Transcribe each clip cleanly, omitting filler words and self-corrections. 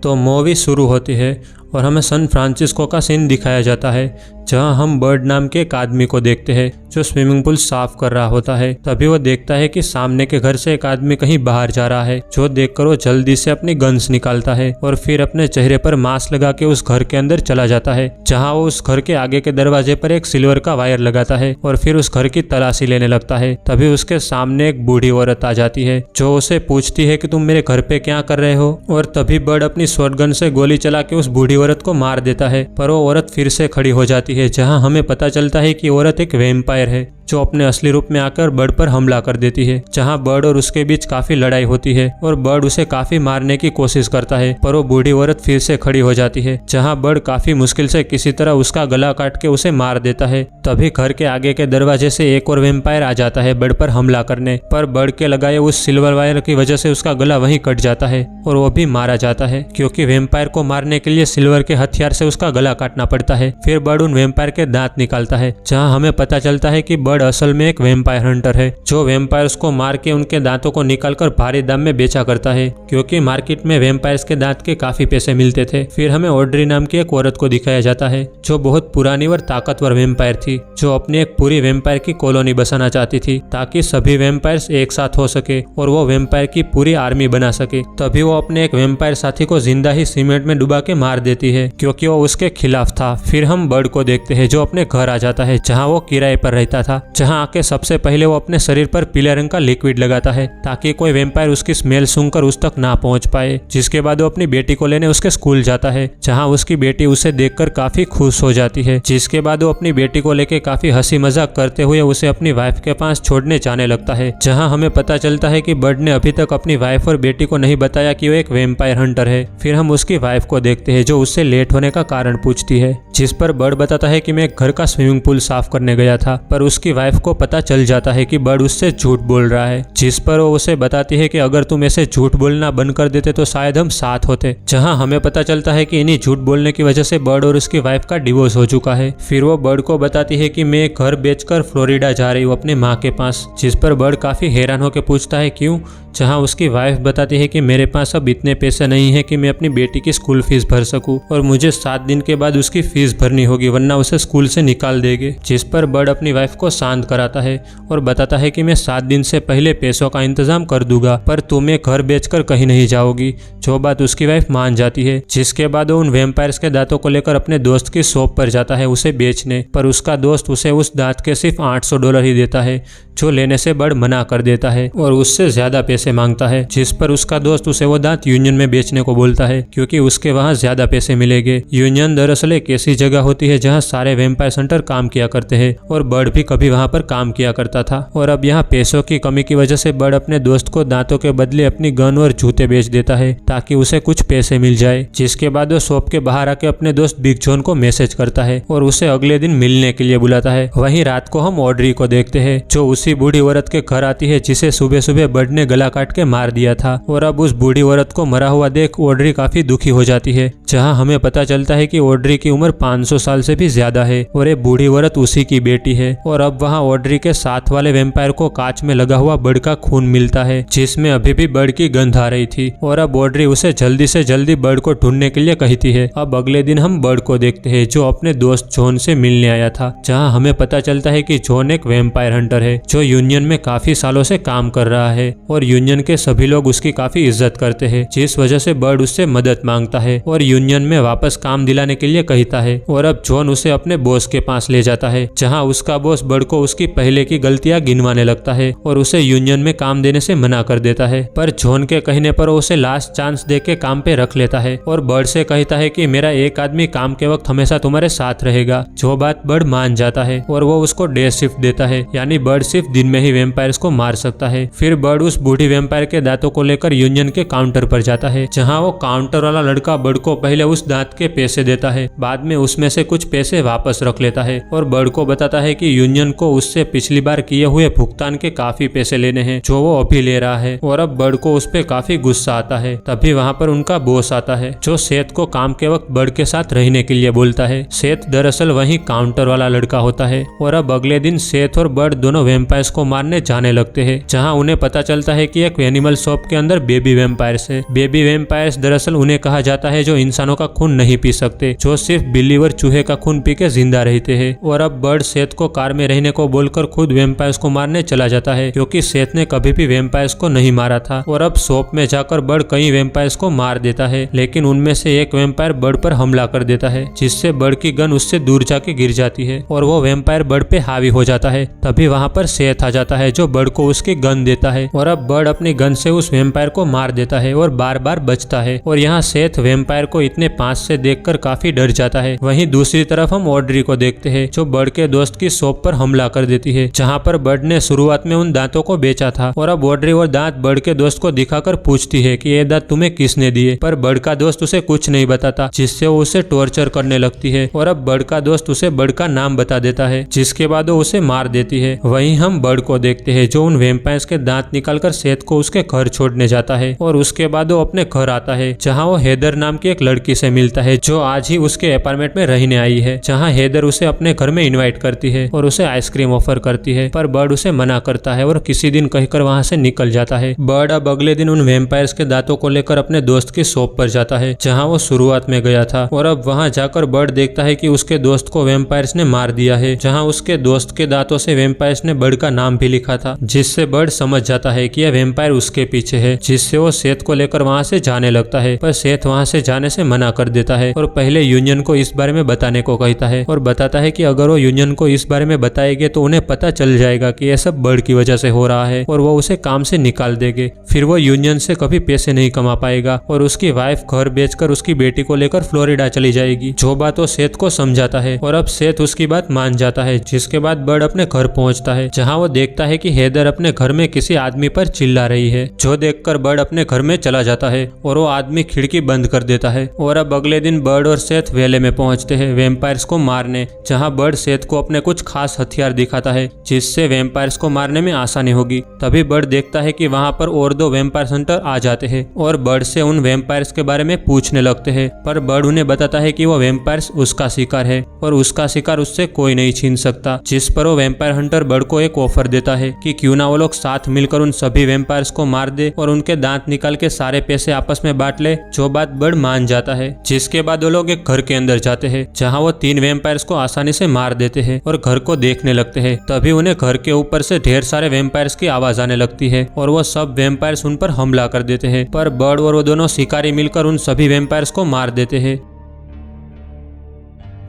तो मूवी शुरू होती है और हमें सैन फ्रांसिस्को का सीन दिखाया जाता है, जहां हम बर्ड नाम के एक आदमी को देखते हैं जो स्विमिंग पूल साफ कर रहा होता है। तभी वो देखता है कि सामने के घर से एक आदमी कहीं बाहर जा रहा है, जो देखकर वो जल्दी से अपनी गन्स निकालता है और फिर अपने चेहरे पर मास्क लगा के उस घर के अंदर चला जाता है, जहां वो उस घर के आगे के दरवाजे पर एक सिल्वर का वायर लगाता है और फिर उस घर की तलाशी लेने लगता है। तभी उसके सामने एक बूढ़ी औरत आ जाती है जो उसे पूछती है कि तुम मेरे घर पे क्या कर रहे हो, और तभी बर्ड अपनी शॉटगन से गोली चला के उस बूढ़ी औरत को मार देता है। पर वो औरत फिर से खड़ी हो जाती है, जहां हमें पता चलता है कि औरत एक वैम्पायर है जो अपने असली रूप में आकर बर्ड पर हमला कर देती है। जहां बर्ड और उसके बीच काफी लड़ाई होती है और बर्ड उसे काफी मारने की कोशिश करता है, पर वो बूढ़ी औरत फिर से खड़ी हो जाती है, जहां बर्ड काफी मुश्किल से किसी तरह उसका गला काट के उसे मार देता है। तभी घर के आगे के दरवाजे से एक और वैम्पायर आ जाता है बर्ड पर हमला करने, पर बर्ड के लगाए उस सिल्वर वायर की वजह से उसका गला वहीं कट जाता है और वो भी मारा जाता है, क्योंकि वैम्पायर को मारने के लिए सिल्वर के हथियार से उसका गला काटना पड़ता है। फिर बर्ड उन वैम्पायर के दांत निकालता है, जहाँ हमें पता चलता है कि बर्ड असल में एक वैम्पायर हंटर है जो वैम्पायर्स को मार के उनके दांतों को निकालकर भारी दाम में बेचा करता है, क्योंकि मार्केट में वैम्पायर्स के दांत के काफी पैसे मिलते थे। फिर हमें ऑड्री नाम की एक औरत को दिखाया जाता है जो बहुत पुरानी और ताकतवर वैम्पायर थी, जो अपनी एक पूरी वैम्पायर की कॉलोनी बसाना चाहती थी ताकि सभी वैम्पायर्स एक साथ हो सके और वो वैम्पायर की पूरी आर्मी बना सके। तभी वो अपने एक वैम्पायर साथी को जिंदा ही सीमेंट में डुबा के मार देती है, क्योंकि वो उसके खिलाफ था। फिर हम बर्ड को देखते हैं जो अपने घर आ जाता है, जहाँ वो किराए पर रहता था, जहाँ आके सबसे पहले वो अपने शरीर पर पीले रंग का लिक्विड लगाता है ताकि कोई वैम्पायर उसकी स्मेल सूंघकर उस तक ना पहुंच पाए। जिसके बाद वो अपनी बेटी को लेने उसके स्कूल जाता है, जहां उसकी बेटी उसे देखकर काफी खुश हो जाती है। जिसके बाद वो अपनी बेटी को लेकर काफी हंसी मजाक करते हुए उसे अपनी वाइफ के पास छोड़ने जाने लगता है, जहां हमें पता चलता है कि बर्ड ने अभी तक अपनी वाइफ और बेटी को नहीं बताया कि वो एक वैम्पायर हंटर है। फिर हम उसकी वाइफ को देखते हैं जो उससे लेट होने का कारण पूछती है, जिस पर बर्ड बताता है कि मैं घर का स्विमिंग पूल साफ करने गया था। पर उसकी वाइफ को पता चल जाता है कि बर्ड उससे झूठ बोल रहा है, जिस पर वो उसे बताती है कि अगर तुम ऐसे झूठ बोलना बंद कर देते तो शायद हम साथ होते। जहां हमें पता चलता है कि इन्हीं झूठ बोलने की वजह से बर्ड और उसकी वाइफ का डिवोर्स हो चुका है। फिर वो बर्ड को बताती है कि मैं घर बेचकर फ्लोरिडा जा रही हूँ अपने माँ के पास, जिस पर बर्ड काफी हैरान होकर पूछता है क्यों, जहां उसकी वाइफ बताती है कि मेरे पास अब इतने पैसे नहीं है कि मैं अपनी बेटी की स्कूल फीस भर सकूं और मुझे 7 दिन के बाद उसकी फीस भरनी होगी वरना उसे स्कूल से निकाल देंगे। जिस पर बर्ड अपनी वाइफ को शांत कराता है और बताता है कि मैं 7 दिन से पहले पैसों का इंतजाम कर दूंगा, पर तुम्हें घर बेचकर कहीं नहीं जाओगी, जो बात उसकी वाइफ मान जाती है। जिसके बाद वो उन वैम्पायर्स के दांतों को लेकर अपने दोस्त की शॉप पर जाता है उसे बेचने, पर उसका दोस्त उसे उस दांत के सिर्फ $800 ही देता है, जो लेने से बर्ड मना कर देता है और उससे ज्यादा पैसे मांगता है। जिस पर उसका दोस्त उसे वो दांत यूनियन में बेचने को बोलता है, क्योंकि उसके वहाँ ज्यादा पैसे मिलेंगे। यूनियन दरअसल एक ऐसी जगह होती है जहाँ सारे वैम्पायर हंटर काम किया करते हैं और बर्ड भी कभी वहाँ पर काम किया करता था। और अब यहाँ पैसों की कमी की वजह से बर्ड अपने दोस्त को दांतों के बदले अपनी गन और जूते बेच देता है ताकि उसे कुछ पैसे मिल जाए। जिसके बाद वो शॉप के बाहर आके अपने दोस्त बिग जॉन को मैसेज करता है और उसे अगले दिन मिलने के लिए बुलाता है। वहीं रात को हम ऑड्री को देखते हैं जो उसी बूढ़ी औरत के घर आती है जिसे सुबह सुबह बर्ड ने गला काट के मार दिया था। और अब उस बूढ़ी औरत को मरा हुआ देख ऑड्री काफी दुखी हो जाती है, जहां हमें पता चलता है कि ऑड्री की उम्र 500 साल से भी ज्यादा है और ये बूढ़ी औरत उसी की बेटी है। और अब वहां ऑड्री के साथ वाले वैम्पायर को कांच में लगा हुआ बर्ड का खून मिलता है, जिसमें अभी भी बर्ड की गंध आ रही थी। और अब ऑड्री उसे जल्दी से जल्दी बर्ड को ढूंढने के लिए कहती है। अब अगले दिन हम बर्ड को देखते हैं जो अपने दोस्त जॉन से मिलने आया था, जहां हमें पता चलता है कि जॉन एक वैम्पायर हंटर है जो यूनियन में काफी सालों से काम कर रहा है और यूनियन के सभी लोग उसकी काफी इज्जत करते हैं, जिस वजह से बर्ड उससे मदद मांगता है और यूनियन में वापस काम दिलाने के लिए कहता है। और अब जॉन उसे अपने बॉस के पास ले जाता है, जहां उसका बॉस बर्ड को उसकी पहले की गलतियां गिनवाने लगता है और उसे यूनियन में काम देने से मना कर देता है। पर जॉन के कहने पर वो उसे लास्ट चांस देके काम पे रख लेता है और बर्ड से कहता है कि मेरा एक आदमी काम के वक्त हमेशा तुम्हारे साथ रहेगा, जो बात बर्ड मान जाता है और वो उसको डे शिफ्ट देता है, यानी बर्ड सिर्फ दिन में ही वैम्पायर्स को मार सकता है। फिर बर्ड उस बूढ़ी वैम्पायर के दांतों को लेकर यूनियन के काउंटर पर जाता है, जहां वो काउंटर वाला लड़का बर्ड को पहले उस दांत के पैसे देता है, बाद में उसमें से कुछ पैसे वापस रख लेता है और बर्ड को बताता है कि यूनियन को उससे पिछली बार किए हुए भुगतान के काफी पैसे लेने हैं जो वो अभी ले रहा है। और अब बर्ड को उस पे काफी गुस्सा आता है। तभी वहाँ पर उनका बॉस आता है जो सेथ को काम के वक्त बर्ड के साथ रहने के लिए बोलता है। सेथ दरअसल वही काउंटर वाला लड़का होता है। और अब अगले दिन सेथ और बर्ड दोनों वैम्पायर वेम्पायर्स को मारने जाने लगते हैं, जहाँ उन्हें पता चलता है कि एक एनिमल शॉप के अंदर बेबी वेम्पायर्स है। बेबी वेम्पायर्स दरअसल उन्हें कहा जाता है जो इंसानों का खून नहीं पी सकते, जो सिर्फ बिल्ली और चूहे का खून पी के जिंदा रहते हैं। और अब बर्ड सेथ को कार में रहने को बोलकर खुद वेम्पायर्स को मारने चला जाता है, क्योंकि सेथ ने कभी भी वेम्पायर्स को नहीं मारा था। और अब शॉप में जाकर बर्ड कई वेम्पायर्स को मार देता है, लेकिन उनमें से एक वेम्पायर बर्ड पर हमला कर देता है, जिससे बर्ड की गन उससे दूर जाके गिर जाती है और वो वेम्पायर बर्ड पे हावी हो जाता है। तभी वहाँ पर सेथ आ जाता है जो बर्ड को उसकी गन देता है, और अब बर्ड अपनी गन से उस वेम्पायर को मार देता है और बार बार बचता है। और यहाँ सेथ वेम्पायर को इतने पास से देखकर काफी डर जाता है। वहीं दूसरी तरफ हम ऑड्री को देखते हैं, जो बर्ड के दोस्त की शॉप पर हमला कर देती है, जहाँ पर बर्ड ने शुरुआत में उन दांतों को बेचा था। और अब ऑड्री वो दांत बर्ड के दोस्त को दिखाकर पूछती है कि ये दांत तुम्हें किसने दिए, पर बर्ड का दोस्त उसे कुछ नहीं बताता, जिससे वो उसे टॉर्चर करने लगती है। और अब बर्ड का दोस्त उसे बर्ड का नाम बता देता है, जिसके बाद वो उसे मार देती है। वहीं हम बर्ड को देखते हैं जो उन वेम्पायर्स के दांत निकालकर सेथ को उसके घर छोड़ने जाता है, और उसके बाद वो अपने घर आता है, जहाँ वो हेदर नाम की एक लड़की से मिलता है जो आज ही उसके अपार्टमेंट में रहने आई है। जहाँ हेदर उसे अपने घर में इनवाइट करती है और उसे आइसक्रीम ऑफर करती है, पर बर्ड उसे मना करता है और किसी दिन कहकर वहाँ से निकल जाता है। बर्ड अब अगले दिन उन वेम्पायर्स के दांतों को लेकर अपने दोस्त की शॉप पर जाता है, जहाँ वो शुरुआत में गया था। और अब वहाँ जाकर बर्ड देखता है कि उसके दोस्त को वेम्पायर्स ने मार दिया है, जहाँ उसके दोस्त के दांतों से वेम्पायर्स ने बर्ड का नाम भी लिखा था, जिससे बर्ड समझ जाता है कि यह वेम्पायर उसके पीछे है, जिससे वो सेथ को लेकर वहाँ से जाने लगता है। पर सेथ वहाँ से जाने से मना कर देता है और पहले यूनियन को इस बारे में बताने को कहता है, और बताता है कि अगर वो यूनियन को इस बारे में बताएंगे तो उन्हें पता चल जाएगा कि यह सब बर्ड की वजह से हो रहा है, और वो उसे काम से निकाल देंगे। फिर वो यूनियन से कभी पैसे नहीं कमा पाएगा और उसकी वाइफ घर बेचकर उसकी बेटी को लेकर फ्लोरिडा चली जाएगी। जो बात वो सेथ को समझाता है, और अब सेथ उसकी बात मान जाता है। जिसके बाद बर्ड अपने घर पहुंचता है, जहां वो देखता है कि हेदर अपने घर में किसी आदमी पर चिल्ला रही है, जो देखकर बर्ड अपने घर में चला जाता है और वो आदमी खिड़की बंद कर देता है। और अब अगले दिन बर्ड और सेथ वेले में पहुंचते हैं वेम्पायर्स को मारने, जहां बर्ड सेथ को अपने कुछ खास हथियार दिखाता है, जिससे वेम्पायर्स को मारने में आसानी होगी। तभी बर्ड देखता है कि वहां पर और दो वेम्पायर हंटर आ जाते हैं और बर्ड से उन वेम्पायर्स के बारे में पूछने लगते हैं, पर बर्ड उन्हें बताता है कि वो वेम्पायर्स उसका शिकार है और उसका शिकार उससे कोई नहीं छीन सकता। जिस पर वो वेम्पायर हंटर बर्ड को एक ऑफर देता है कि क्यों ना वो लोग साथ मिलकर उन सभी वेम्पायर्स को मार दे और उनके दांत निकाल के सारे पैसे आपस में बांट ले, जो बात बर्ड मान जाता है। जिसके बाद वो लोग एक घर के अंदर जाते हैं, जहाँ वो 3 वेम्पायर्स को आसानी से मार देते हैं और घर को देखने लगते हैं। तभी उन्हें घर के ऊपर से ढेर सारे वेम्पायर्स की आवाज आने लगती है और वो सब वेम्पायर्स उन पर हमला कर देते हैं, पर बर्ड और वो दोनों शिकारी मिलकर उन सभी वेम्पायर्स को मार देते हैं।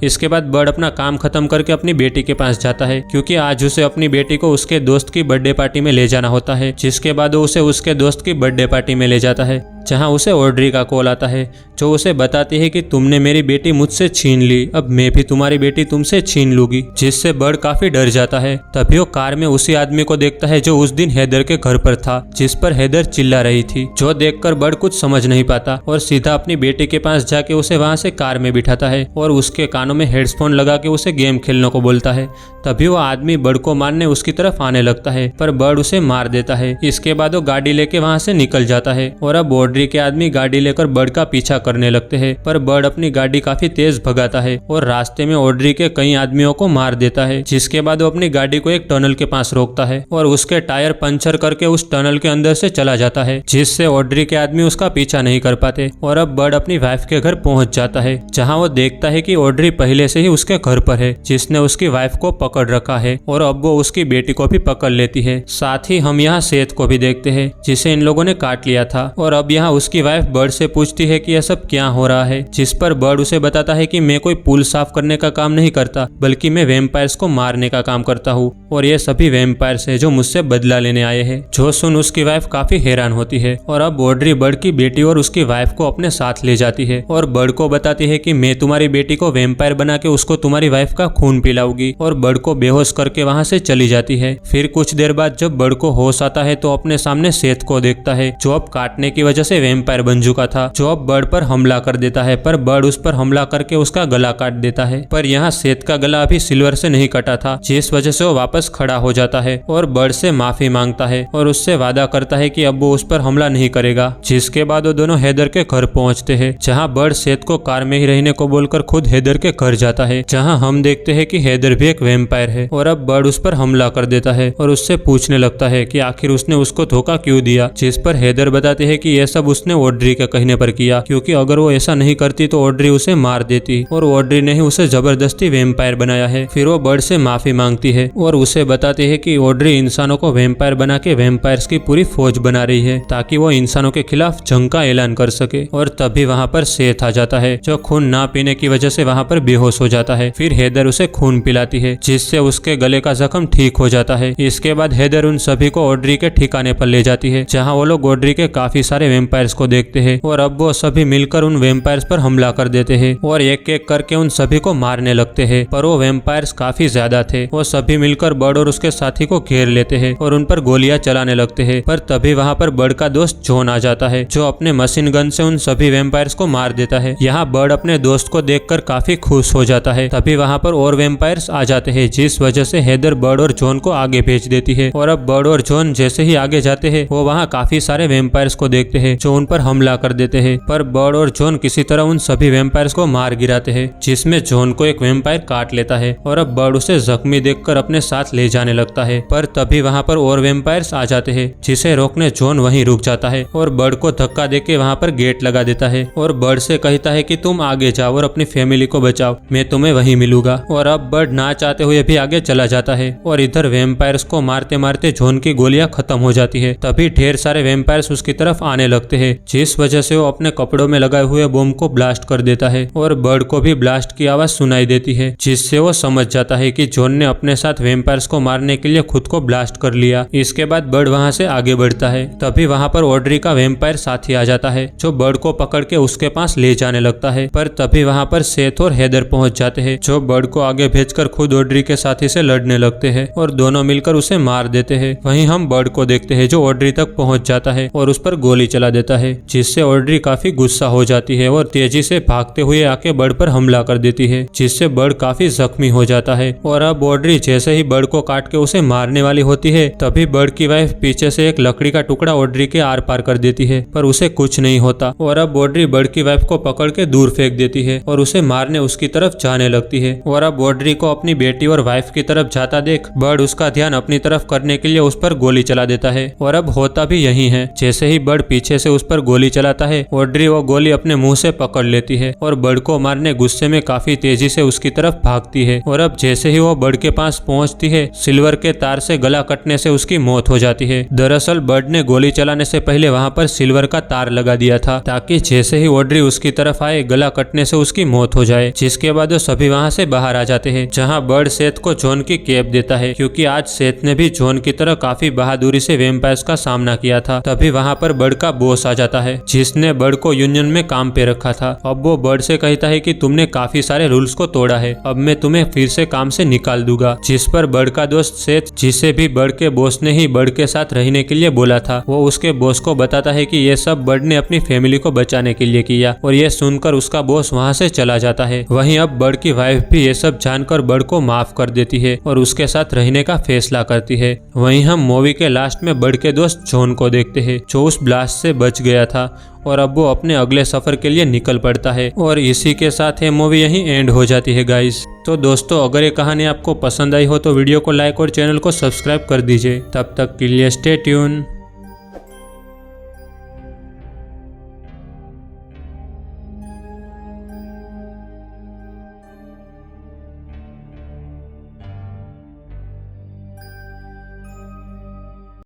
इसके बाद बर्ड अपना काम खत्म करके अपनी बेटी के पास जाता है, क्योंकि आज उसे अपनी बेटी को उसके दोस्त की बर्थडे पार्टी में ले जाना होता है। जिसके बाद वो उसे उसके दोस्त की बर्थडे पार्टी में ले जाता है, जहां उसे ऑड्री का कॉल आता है, जो उसे बताती है कि तुमने मेरी बेटी मुझसे छीन ली, अब मैं भी तुम्हारी बेटी तुमसे छीन लूंगी। जिससे बर्ड काफी डर जाता है। तभी वो कार में उसी आदमी को देखता है जो उस दिन हेदर के घर पर था, जिस पर हेदर चिल्ला रही थी। जो देखकर बर्ड कुछ समझ नहीं पाता और सीधा अपनी बेटी के पास जाके उसे वहां से कार में बिठाता है और उसके कानों में हेडफोन लगा के उसे गेम खेलने को बोलता है। तभी वो आदमी बर्ड को मारने उसकी तरफ आने लगता है, पर बर्ड उसे मार देता है। इसके बाद वो गाड़ी लेके वहां से निकल जाता है और अब ऑड्री के आदमी गाड़ी लेकर बर्ड का पीछा करने लगते हैं, पर बर्ड अपनी गाड़ी काफी तेज भगाता है और रास्ते में ऑड्री के कई आदमियों को मार देता है। जिसके बाद वो अपनी गाड़ी को एक टनल के पास रोकता है और उसके टायर पंचर करके उस टनल के अंदर से चला जाता है, जिससे ऑड्री के आदमी उसका पीछा नहीं कर पाते। और अब बर्ड अपनी वाइफ के घर पहुंच जाता है, जहाँ वो देखता है कि ऑड्री पहले से ही उसके घर पर है, जिसने उसकी वाइफ को पकड़ रखा है और अब वो उसकी बेटी को भी पकड़ लेती है। साथ ही हम यहाँ सेथ को भी देखते हैं, जिसे इन लोगों ने काट लिया था। और अब यहाँ उसकी वाइफ बर्ड से पूछती है कि यह सब क्या हो रहा है, जिस पर बर्ड उसे बताता है कि मैं कोई पुल साफ करने का काम नहीं करता, बल्कि मैं वेम्पायर्स को मारने का काम करता हूँ और ये सभी वेम्पायर्स है जो मुझसे बदला लेने आए हैं। जो सुन उसकी वाइफ काफी हैरान होती है और अब ऑड्री बर्ड की बेटी और उसकी वाइफ को अपने साथ ले जाती है और बर्ड को बताती है कि मैं तुम्हारी बेटी को वेम्पायर बना के उसको तुम्हारी वाइफ का खून पिलाऊंगी, और बर्ड को बेहोश करके वहाँ से चली जाती है। फिर कुछ देर बाद जब बर्ड को होश आता है तो अपने सामने सेथ को देखता है, जो अब काटने की वजह से से वैम्पायर बन चुका था, जो अब बर्ड पर हमला कर देता है। पर बर्ड उस पर हमला करके उसका गला काट देता है। पर यहाँ सेथ का गला अभी सिल्वर से नहीं कटा था, जिस वजह से वो वापस खड़ा हो जाता है और बर्ड से माफी मांगता है और उससे वादा करता है कि अब वो उस पर हमला नहीं करेगा। जिसके बाद वो दोनों हैदर के घर पहुंचते हैं, जहां बर्ड सेथ को कार में ही रहने को बोलकर खुद हैदर के घर जाता है, जहां हम देखते हैं कि हैदर भी एक वैम्पायर है और अब बर्ड उस पर हमला कर देता है और उससे पूछने लगता है कि आखिर उसने उसको धोखा क्यों दिया। जिस पर हैदर बताते हैं कि यह सब उसने ऑड्री के कहने पर किया, क्योंकि अगर वो ऐसा नहीं करती तो ऑड्री उसे मार देती और ऑड्री ने ही उसे जबरदस्ती वैम्पायर बनाया है। फिर वो बर्ड से माफी मांगती है और उसे बताते हैं कि ऑड्री इंसानों को वैम्पायर बना के वैम्पायर्स की पूरी फौज बना रही है, ताकि वो इंसानों के खिलाफ जंग का ऐलान कर सके। और तभी वहाँ पर सेथ आ जाता है, जो खून ना पीने की वजह से वहाँ पर बेहोश हो जाता है। फिर हैदर उसे खून पिलाती है, जिससे उसके गले का जख्म ठीक हो जाता है। इसके बाद हैदर उन सभी को ऑड्री के ठिकाने पर ले जाती है, जहाँ वो लोग ऑड्री के काफी सारे वैम्पायर्स को देखते हैं और अब वो सभी मिलकर उन वैम्पायर्स पर हमला कर देते हैं और एक एक करके उन सभी को मारने लगते हैं। पर वो वैम्पायर्स काफी ज्यादा थे। वो सभी मिलकर बर्ड और उसके साथी को घेर लेते हैं और उन पर गोलियां चलाने लगते हैं। पर तभी वहाँ पर बर्ड का दोस्त जॉन आ जाता है, जो अपने मशीन गन से उन सभी वैम्पायर्स को मार देता है। यहाँ बर्ड अपने दोस्त को देखकर काफी खुश हो जाता है। तभी वहाँ पर और वैम्पायर्स आ जाते हैं, जिस वजह से हैदर बर्ड और जॉन को आगे भेज देती है। और अब बर्ड और जॉन जैसे ही आगे जाते हैं, वो वहाँ काफी सारे वैम्पायर्स को देखते हैं, जो उन पर हमला कर देते हैं। पर बर्ड और जॉन किसी तरह उन सभी वैम्पायर्स को मार गिराते हैं, जिसमें जॉन को एक वैम्पायर काट लेता है और अब बर्ड उसे जख्मी देखकर अपने साथ ले जाने लगता है। पर तभी वहाँ पर और वैम्पायर्स आ जाते हैं, जिसे रोकने जॉन वहीं रुक जाता है और बर्ड को धक्का देके वहाँ पर गेट लगा देता है और बर्ड से कहता है कि तुम आगे जाओ और अपनी फैमिली को बचाओ, मैं तुम्हें वहीं मिलूंगा। और अब बर्ड ना चाहते हुए भी आगे चला जाता है और इधर वैम्पायर्स को मारते मारते जॉन की गोलियां खत्म हो जाती है। तभी ढेर सारे वैम्पायर्स उसकी तरफ आने लगते हैं, जिस वजह से वो अपने कपड़ों में लगाए हुए बम को ब्लास्ट कर देता है और बर्ड को भी ब्लास्ट की आवाज सुनाई देती है, जिससे वो समझ जाता है कि जॉन ने अपने साथ वैम्पायर्स को मारने के लिए खुद को ब्लास्ट कर लिया। इसके बाद बर्ड वहाँ से आगे बढ़ता है। तभी वहाँ पर ऑड्री का वैम्पायर साथी आ जाता है, जो बर्ड को पकड़ के उसके पास ले जाने लगता है। पर तभी वहाँ पर सेथ और हैदर पहुंच जाते हैं, जो बर्ड को आगे भेजकर खुद ऑड्री के साथी से लड़ने लगते हैं और दोनों मिलकर उसे मार देते हैं। वहीं हम बर्ड को देखते हैं, जो ऑड्री तक पहुंच जाता है और उस पर गोली चला देता है, जिससे ऑड्री काफी गुस्सा हो जाती है और तेजी से भागते हुए आके बर्ड पर हमला कर देती है, जिससे बर्ड काफी जख्मी हो जाता है। और अब ऑड्री जैसे ही बर्ड को काट के उसे मारने वाली होती है, तभी बर्ड की वाइफ पीछे से एक लकड़ी का टुकड़ा ऑड्री के आर पार कर देती है, पर उसे कुछ नहीं होता। और अब ऑड्री बर्ड की वाइफ को पकड़ के दूर फेंक देती है और उसे मारने उसकी तरफ जाने लगती है। और अब ऑड्री को अपनी बेटी और वाइफ की तरफ जाता देख बर्ड उसका ध्यान अपनी तरफ करने के लिए उस पर गोली चला देता है। और अब होता भी यही है, जैसे ही बर्ड पीछे से उस पर गोली चलाता है, ऑड्री वो गोली अपने मुंह से पकड़ लेती है और बर्ड को मारने गुस्से में काफी तेजी से उसकी तरफ भागती है। और अब जैसे ही वो बर्ड के पास पहुंचती है, सिल्वर के तार से गला कटने से उसकी मौत हो जाती है। दरअसल बर्ड ने गोली चलाने से पहले वहाँ पर सिल्वर का तार लगा दिया था, ताकि जैसे ही ऑड्री उसकी तरफ आए, गला कटने से उसकी मौत हो जाए। जिसके बाद वो सभी वहाँ से बाहर आ जाते हैं, जहाँ बर्ड सेथ को जॉन की कैप देता है, क्योंकि आज सेथ ने भी जॉन की तरह काफी बहादुरी से वैम्पायर्स का सामना किया था। तभी वहाँ पर बर्ड का बॉस आ जाता है, जिसने बर्ड को यूनियन में काम पे रखा था। अब वो बर्ड से कहता है कि तुमने काफी सारे रूल्स को तोड़ा है, अब मैं तुम्हें फिर से काम से निकाल दूंगा। जिस पर बर्ड का दोस्त सेथ, जिसे भी बर्ड के बॉस ने ही बर्ड के साथ रहने के लिए बोला था, वो उसके बॉस को बताता है कि ये सब बर्ड ने अपनी फैमिली को बचाने के लिए किया। और ये सुनकर उसका बॉस वहाँ से चला जाता है। वहीं अब बर्ड की वाइफ भी ये सब जानकर बर्ड को माफ कर देती है और उसके साथ रहने का फैसला करती है। वहीं हम मूवी के लास्ट में बर्ड के दोस्त जॉन को देखते हैं, जो उस ब्लास्ट से बच गया था और अब वो अपने अगले सफर के लिए निकल पड़ता है। और इसी के साथ ये मूवी यहीं एंड हो जाती है गाइस। तो दोस्तों, अगर ये कहानी आपको पसंद आई हो तो वीडियो को लाइक और चैनल को सब्सक्राइब कर दीजिए। तब तक के लिए स्टे ट्यून।